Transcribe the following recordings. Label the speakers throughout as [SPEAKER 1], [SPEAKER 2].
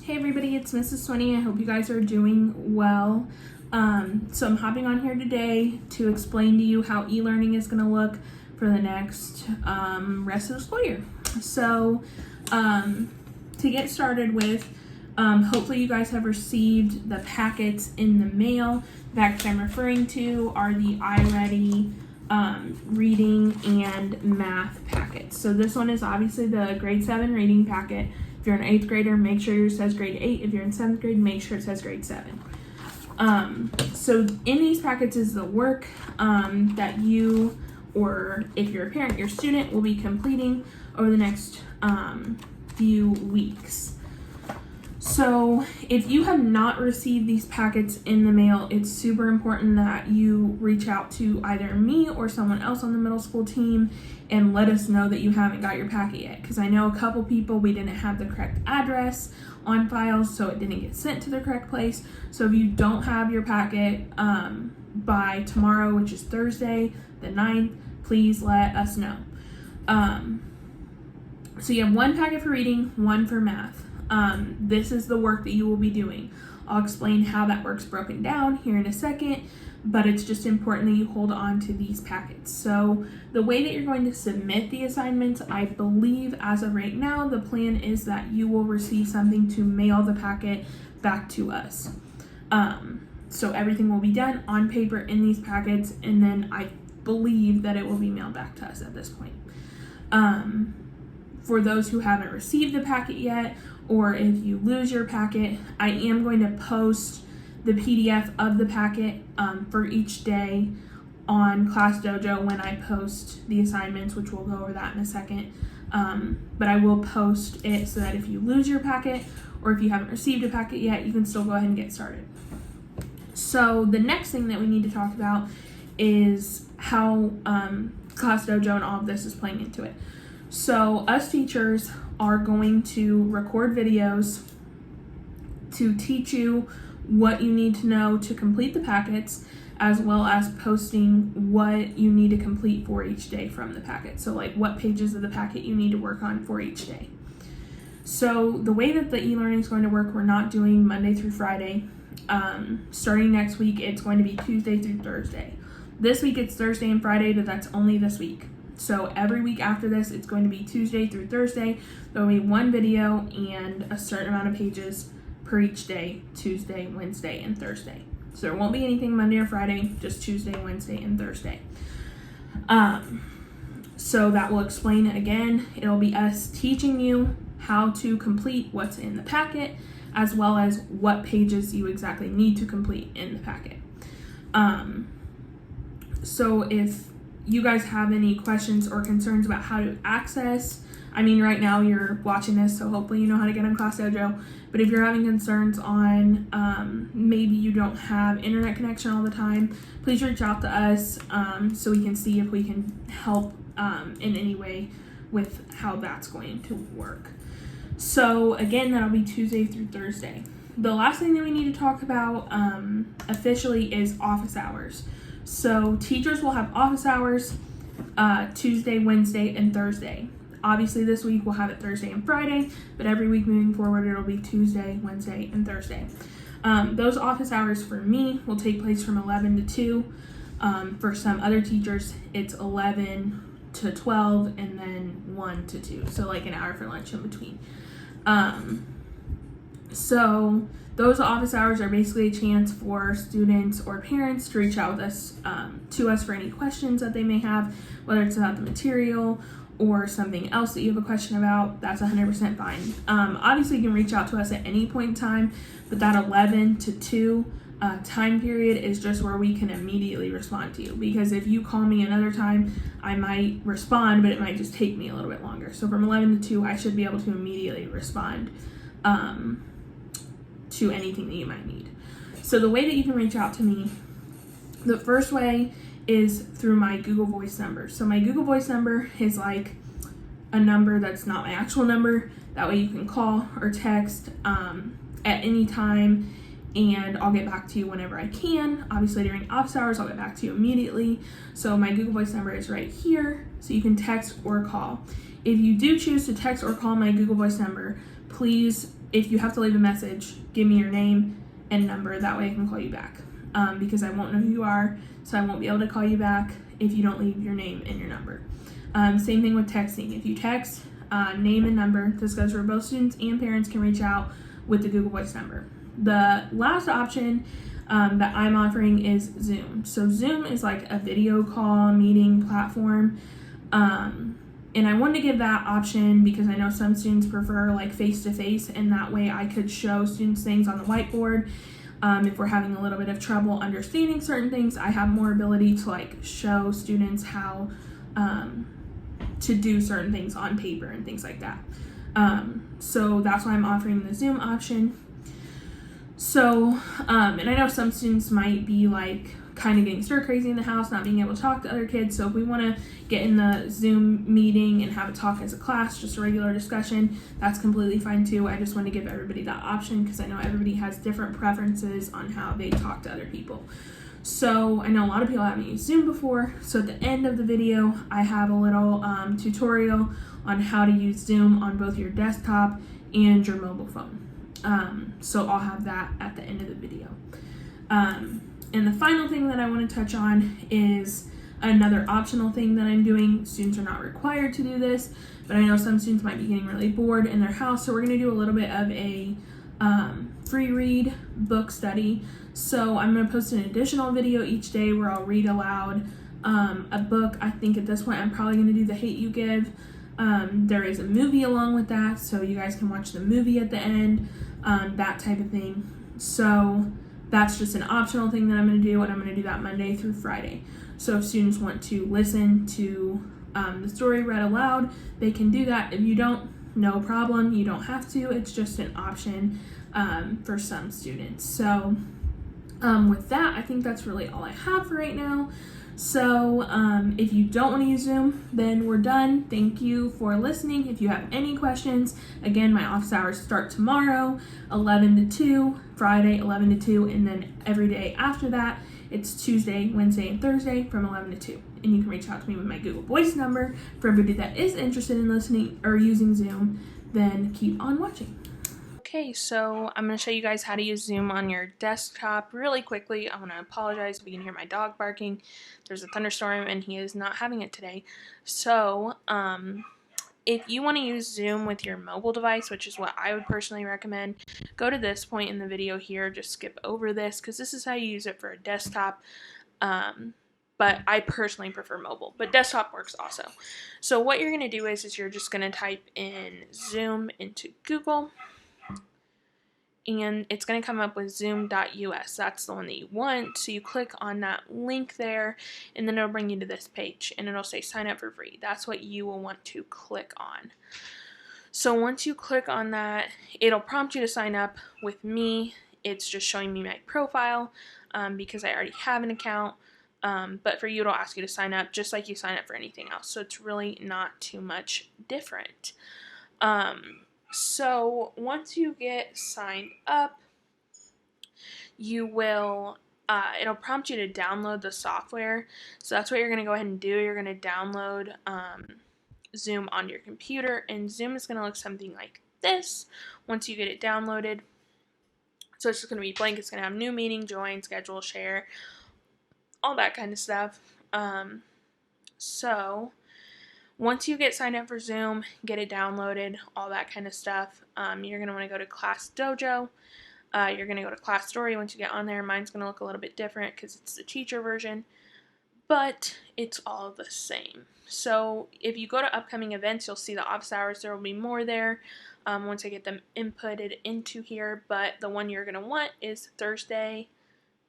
[SPEAKER 1] Hey everybody, it's Mrs. Swinney. I hope you guys are doing well. So I'm hopping on here today to explain to you how e-learning is going to look for the next rest of the school year. So to get started with, hopefully you guys have received the packets in the mail. The packets I'm referring to are the iReady reading and math packets. So this one is obviously the grade 7 reading packet. If you're an 8th grader, make sure yours says grade 8. If you're in 7th grade, make sure it says grade 7. So in these packets is the work that you, or if you're a parent, your student will be completing over the next few weeks. So if you have not received these packets in the mail, it's super important that you reach out to either me or someone else on the middle school team and let us know that you haven't got your packet yet. Because I know a couple people, we didn't have the correct address on files, so it didn't get sent to the correct place. So if you don't have your packet by tomorrow, which is Thursday the 9th, please let us know. So you have one packet for reading, one for math. This is the work that you will be doing. I'll explain how that work's broken down here in a second, but it's just important that you hold on to these packets. So the way that you're going to submit the assignments, I believe as of right now, the plan is that you will receive something to mail the packet back to us. So everything will be done on paper in these packets, and then I believe that it will be mailed back to us at this point. For those who haven't received the packet yet, or if you lose your packet, I am going to post the PDF of the packet for each day on Class Dojo when I post the assignments, which we'll go over that in a second. But I will post it so that if you lose your packet or if you haven't received a packet yet, you can still go ahead and get started. So the next thing that we need to talk about is how Class Dojo and all of this is playing into it. So us teachers are going to record videos to teach you what you need to know to complete the packets, as well as posting what you need to complete for each day from the packet. So like what pages of the packet you need to work on for each day. So the way that the e-learning is going to work, we're not doing Monday through Friday. Starting next week, it's going to be Tuesday through Thursday. This week it's Thursday and Friday, but that's only this week. So every week after this, it's going to be Tuesday through Thursday. There will be one video and a certain amount of pages per each day, Tuesday, Wednesday, and Thursday. So there won't be anything Monday or Friday, just Tuesday, Wednesday, and Thursday. So that will explain it again. It'll be us teaching you how to complete what's in the packet, as well as what pages you exactly need to complete in the packet. So if you guys have any questions or concerns about how to access, I mean, right now you're watching this, so hopefully you know how to get on Class Dojo, but if you're having concerns on maybe you don't have internet connection all the time, please reach out to us so we can see if we can help in any way with how that's going to work. So again, that'll be Tuesday through Thursday. The last thing that we need to talk about officially is office hours. So teachers will have office hours Tuesday, Wednesday, and Thursday. Obviously this week we'll have it Thursday and Friday, but every week moving forward it'll be Tuesday, Wednesday, and Thursday. Those office hours for me will take place from 11 to 2. For some other teachers it's 11 to 12 and then 1 to 2. So like an hour for lunch in between. So those office hours are basically a chance for students or parents to reach out with us, to us for any questions that they may have, whether it's about the material or something else that you have a question about. That's 100% fine. Obviously you can reach out to us at any point in time, but that 11 to 2 time period is just where we can immediately respond to you, because if you call me another time, I might respond, but it might just take me a little bit longer. So from 11 to 2, I should be able to immediately respond to anything that you might need. So the way that you can reach out to me, the first way is through my Google Voice number. So my Google Voice number is like a number that's not my actual number. That way you can call or text at any time, and I'll get back to you whenever I can. Obviously during office hours, I'll get back to you immediately. So my Google Voice number is right here, so you can text or call. If you do choose to text or call my Google Voice number, please if you have to leave a message, give me your name and number. That way I can call you back, because I won't know who you are, so I won't be able to call you back if you don't leave your name and your number. Same thing with texting. If you text, name and number. This goes for both students and parents can reach out with the Google Voice number. The last option that I'm offering is Zoom. So Zoom is like a video call meeting platform. And I wanted to give that option because I know some students prefer like face-to-face, and that way I could show students things on the whiteboard. If we're having a little bit of trouble understanding certain things, I have more ability to like show students how to do certain things on paper and things like that. So that's why I'm offering the Zoom option. So, and I know some students might be like kind of getting stir crazy in the house, not being able to talk to other kids. So if we want to get in the Zoom meeting and have a talk as a class, just a regular discussion, that's completely fine too. I just want to give everybody that option because I know everybody has different preferences on how they talk to other people. So I know a lot of people haven't used Zoom before. So at the end of the video, I have a little tutorial on how to use Zoom on both your desktop and your mobile phone. So I'll have that at the end of the video. And the final thing that I want to touch on is another optional thing that I'm doing. Students are not required to do this, but I know some students might be getting really bored in their house. So we're going to do a little bit of a free read book study. So I'm going to post an additional video each day where I'll read aloud a book. I think at this point I'm probably going to do The Hate U Give. There is a movie along with that, so you guys can watch the movie at the end, that type of thing. So that's just an optional thing that I'm going to do, and I'm going to do that Monday through Friday. So if students want to listen to the story read aloud, they can do that. If you don't, no problem. You don't have to. It's just an option for some students. So with that, I think that's really all I have for right now. So if you don't want to use Zoom, then we're done. Thank you for listening. If you have any questions, again, my office hours start tomorrow, 11 to 2, Friday, 11 to 2, and then every day after that, it's Tuesday, Wednesday, and Thursday from 11 to 2. And you can reach out to me with my Google Voice number. For everybody that is interested in listening or using Zoom, then keep on watching. Okay, so I'm going to show you guys how to use Zoom on your desktop really quickly. I want to apologize if you can hear my dog barking. There's a thunderstorm and he is not having it today. So if you want to use Zoom with your mobile device, which is what I would personally recommend, go to this point in the video here. Just skip over this because this is how you use it for a desktop. But I personally prefer mobile, but desktop works also. So what you're going to do is you're just going to type in Zoom into Google. And it's going to come up with zoom.us. That's the one that you want. So you click on that link there, and then it'll bring you to this page, and it'll say sign up for free. That's what you will want to click on. So once you click on that, it'll prompt you to sign up with me. It's just showing me my profile because I already have an account. But for you, it'll ask you to sign up just like you sign up for anything else. So it's really not too much different. So once you get signed up, you will, it'll prompt you to download the software. So that's what you're going to go ahead and do. You're going to download Zoom on your computer, and Zoom is going to look something like this once you get it downloaded. So it's just going to be blank. It's going to have new meeting, join, schedule, share, all that kind of stuff. So once you get signed up for Zoom, get it downloaded, all that kind of stuff, you're going to want to go to Class Dojo. You're going to go to Class Story once you get on there. Mine's going to look a little bit different because it's the teacher version, but it's all the same. So if you go to upcoming events, you'll see the office hours. There will be more there once I get them inputted into here, but the one you're going to want is Thursday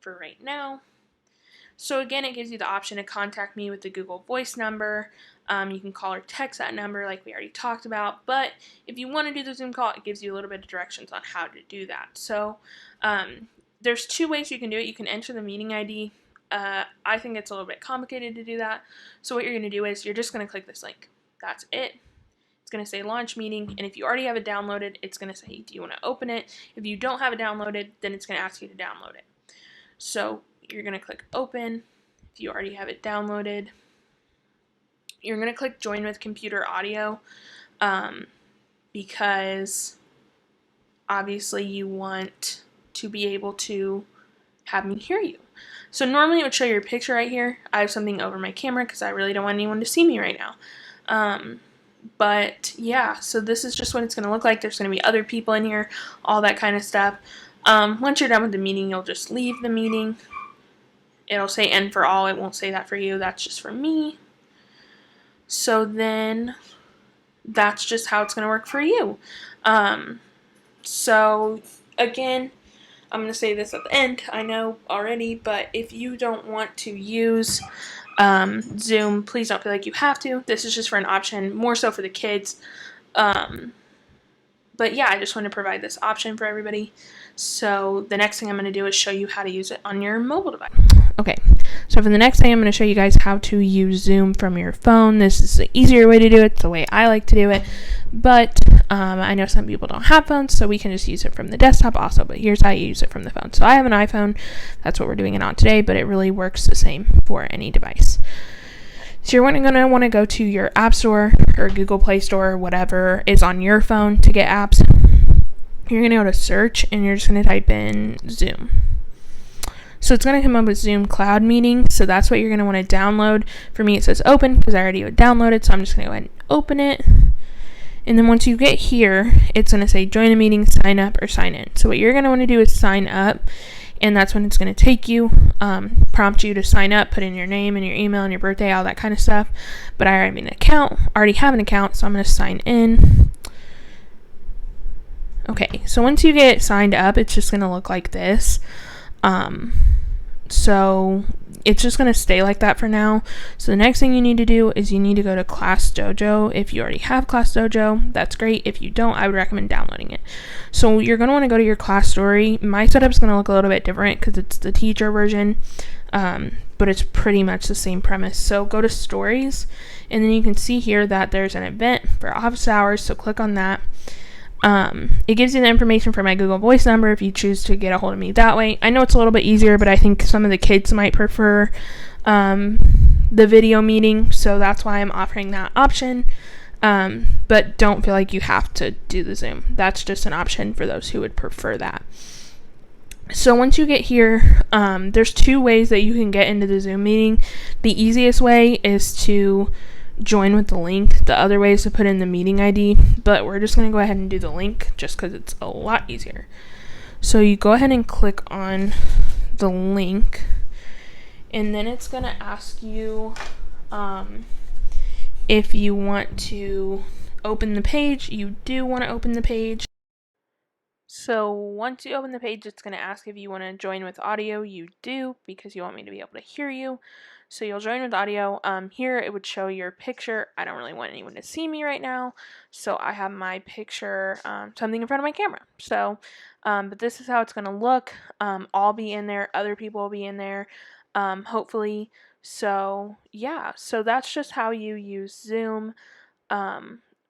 [SPEAKER 1] for right now. So again, it gives you the option to contact me with the Google Voice number. You can call or text that number like we already talked about. But if you want to do the Zoom call, it gives you a little bit of directions on how to do that. So there's two ways you can do it. You can enter the meeting ID. I think it's a little bit complicated to do that. So what you're going to do is you're just going to click this link. That's it. It's going to say launch meeting. And if you already have it downloaded, it's going to say, do you want to open it? If you don't have it downloaded, then it's going to ask you to download it. So you're going to click open. If you already have it downloaded, you're going to click join with computer audio because obviously you want to be able to have me hear you. So normally it would show your picture right here. I have something over my camera because I really don't want anyone to see me right now. But yeah, so this is just what it's going to look like. There's going to be other people in here, all that kind of stuff. Once you're done with the meeting, you'll just leave the meeting. It'll say end for all. It won't say that for you. That's just for me. So then that's just how it's going to work for you. So again, I'm going to say this at the end, I know already, but if you don't want to use Zoom, please don't feel like you have to. This is just for an option, more so for the kids. But yeah, I just want to provide this option for everybody. So the next thing I'm going to do is show you how to use it on your mobile device. Okay, so for the next thing, I'm going to show you guys how to use Zoom from your phone. This is the easier way to do it. It's the way I like to do it. But I know some people don't have phones, so we can just use it from the desktop also. But here's how you use it from the phone. So I have an iPhone. That's what we're doing it on today, but it really works the same for any device. So you're going to want to go to your App Store or Google Play Store, whatever is on your phone to get apps. You're going to go to search, and you're just going to type in Zoom. So it's going to come up with Zoom Cloud Meeting. So that's what you're going to want to download. For me, it says open because I already downloaded. So I'm just going to go ahead and open it. And then once you get here, it's going to say join a meeting, sign up, or sign in. So what you're going to want to do is sign up. And that's when it's going to take you, prompt you to sign up, put in your name and your email and your birthday, all that kind of stuff. But I already have an account, so I'm going to sign in. Okay, so once you get signed up, it's just going to look like this. So it's just going to stay like that for now. So the next thing you need to do is you need to go to Class Dojo. If you already have Class Dojo, that's great. If you don't, I would recommend downloading it. So you're going to want to go to your class story. My setup is going to look a little bit different because it's the teacher version, but it's pretty much the same premise. So go to stories, and then you can see here that there's an event for office hours. So click on that. It gives you the information for my Google Voice number if you choose to get a hold of me that way. I know it's a little bit easier, but I think some of the kids might prefer the video meeting, so that's why I'm offering that option. But don't feel like you have to do the Zoom. That's just an option for those who would prefer that. So once you get here, there's two ways that you can get into the Zoom meeting. The easiest way is to join with the link. The other way is to put in the meeting ID, but we're just going to go ahead and do the link just because it's a lot easier. So you go ahead and click on the link, and then it's going to ask you if you want to open the page. You do want to open the page. So once you open the page, it's going to ask if you want to join with audio. You do, because you want me to be able to hear you. So you'll join with audio. Here it would show your picture. I don't really want anyone to see me right now, so I have my picture, something in front of my camera. So, but this is how it's going to look. I'll be in there. Other people will be in there, hopefully. So yeah, so that's just how you use Zoom.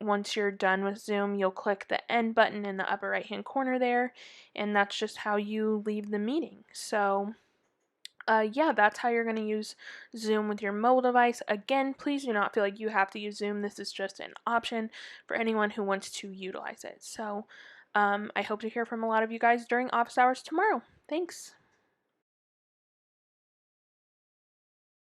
[SPEAKER 1] Once you're done with Zoom, you'll click the end button in the upper right hand corner there, and that's just how you leave the meeting. So yeah, that's how you're going to use Zoom with your mobile device. Again, please do not feel like you have to use Zoom. This is just an option for anyone who wants to utilize it. So I hope to hear from a lot of you guys during office hours tomorrow. Thanks.